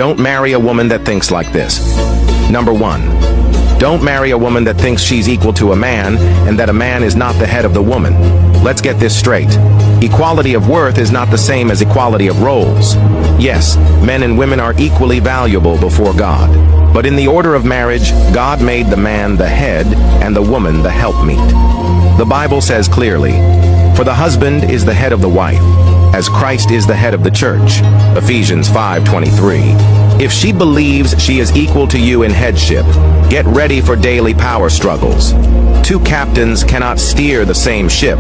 Don't marry a woman that thinks like this. Number 1. Don't marry a woman that thinks she's equal to a man and that a man is not the head of the woman. Let's get this straight. Equality of worth is not the same as equality of roles. Yes, men and women are equally valuable before God. But in the order of marriage, God made the man the head and the woman the helpmeet. The Bible says clearly, "For the husband is the head of the wife, as Christ is the head of the church." Ephesians 5:23. If she believes she is equal to you in headship, get ready for daily power struggles. Two captains cannot steer the same ship.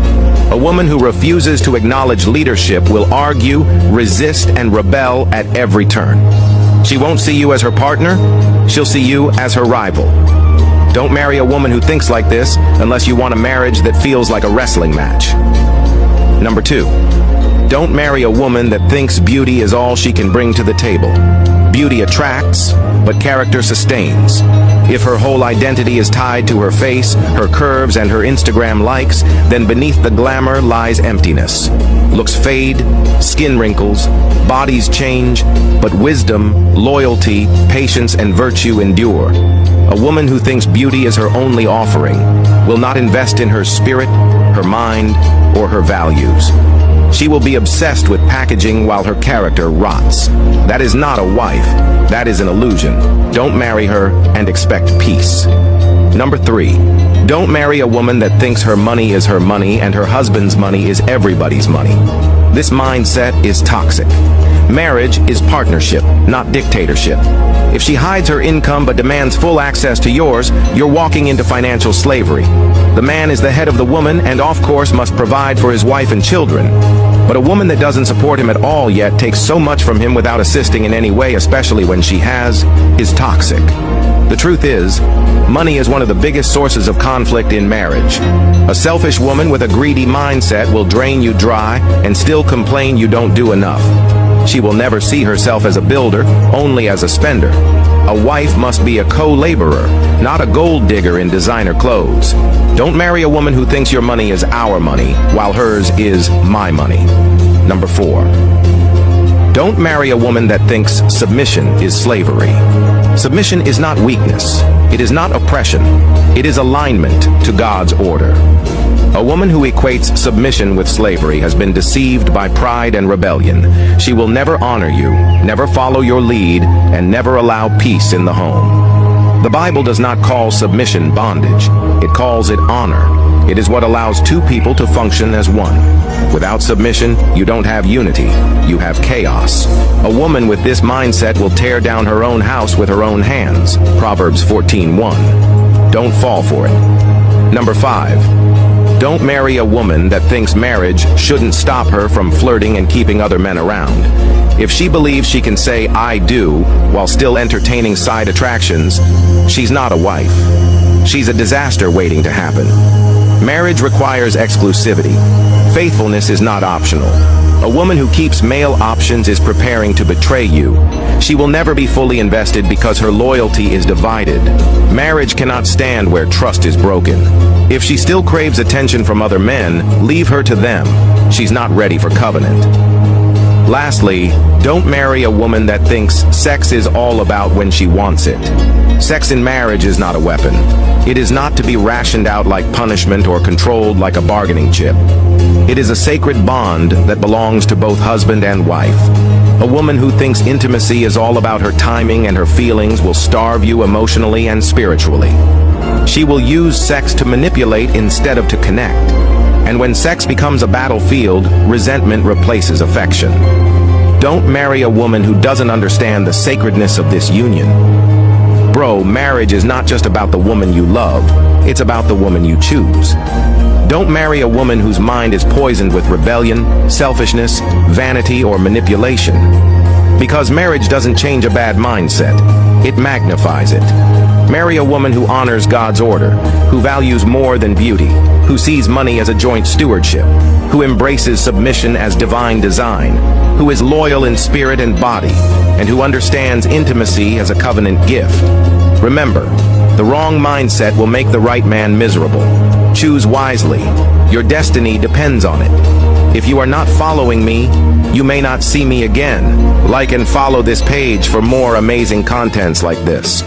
A woman who refuses to acknowledge leadership will argue, resist, and rebel at every turn. She won't see you as her partner, she'll see you as her rival. Don't marry a woman who thinks like this unless you want a marriage that feels like a wrestling match. Number 2. Don't marry a woman that thinks beauty is all she can bring to the table. Beauty attracts, but character sustains. If her whole identity is tied to her face, her curves, and her Instagram likes, then beneath the glamour lies emptiness. Looks fade, skin wrinkles, bodies change, but wisdom, loyalty, patience, and virtue endure. A woman who thinks beauty is her only offering will not invest in her spirit, her mind, or her values. She will be obsessed with packaging while her character rots. That is not a wife. That is an illusion. Don't marry her and expect peace. Number 3. Don't marry a woman that thinks her money is her money and her husband's money is everybody's money. This mindset is toxic. Marriage is partnership, not dictatorship. If she hides her income but demands full access to yours, you're walking into financial slavery. The man is the head of the woman and, of course, must provide for his wife and children. But a woman that doesn't support him at all yet takes so much from him without assisting in any way, especially when she has, is toxic. The truth is, money is one of the biggest sources of conflict in marriage. A selfish woman with a greedy mindset will drain you dry and still complain you don't do enough. She will never see herself as a builder, only as a spender. A wife must be a co-laborer, not a gold digger in designer clothes. Don't marry a woman who thinks your money is our money, while hers is my money. Number 4. Don't marry a woman that thinks submission is slavery. Submission is not weakness. It is not oppression. It is alignment to God's order. A woman who equates submission with slavery has been deceived by pride and rebellion. She will never honor you, never follow your lead, and never allow peace in the home. The Bible does not call submission bondage. It calls it honor. It is what allows two people to function as one. Without submission, you don't have unity. You have chaos. A woman with this mindset will tear down her own house with her own hands. Proverbs 14:1. Don't fall for it. Number 5. Don't marry a woman that thinks marriage shouldn't stop her from flirting and keeping other men around. If she believes she can say "I do" while still entertaining side attractions, she's not a wife. She's a disaster waiting to happen. Marriage requires exclusivity. Faithfulness is not optional. A woman who keeps male options is preparing to betray you. She will never be fully invested because her loyalty is divided. Marriage cannot stand where trust is broken. If she still craves attention from other men, leave her to them. She's not ready for covenant. Lastly, don't marry a woman that thinks sex is all about when she wants it. Sex in marriage is not a weapon. It is not to be rationed out like punishment or controlled like a bargaining chip. It is a sacred bond that belongs to both husband and wife. A woman who thinks intimacy is all about her timing and her feelings will starve you emotionally and spiritually. She will use sex to manipulate instead of to connect. And when sex becomes a battlefield, resentment replaces affection. Don't marry a woman who doesn't understand the sacredness of this union. Bro, marriage is not just about the woman you love, it's about the woman you choose. Don't marry a woman whose mind is poisoned with rebellion, selfishness, vanity, or manipulation. Because marriage doesn't change a bad mindset, it magnifies it. Marry a woman who honors God's order, who values more than beauty, who sees money as a joint stewardship, who embraces submission as divine design, who is loyal in spirit and body, and who understands intimacy as a covenant gift. Remember, the wrong mindset will make the right man miserable. Choose wisely. Your destiny depends on it. If you are not following me, you may not see me again. Like and follow this page for more amazing contents like this.